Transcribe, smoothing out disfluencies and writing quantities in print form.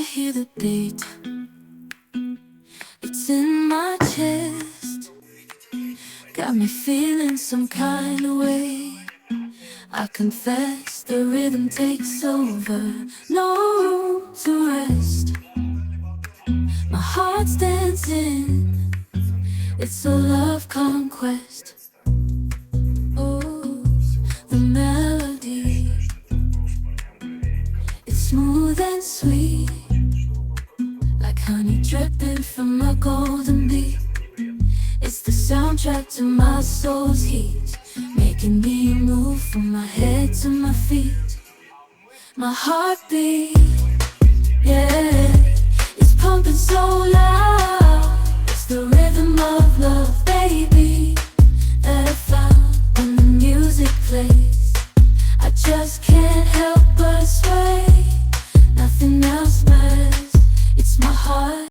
hear the beat, it's in my chest, got me feeling some kind of way. I confess the rhythm takes over, no room to rest. My heart's dancing, it's a love conquest. Oh, the melody, it's smooth and sweet, like honey dripping from a golden beat. It's the soundtrack to my soul's heat, making me move from my head to my feet. My heartbeat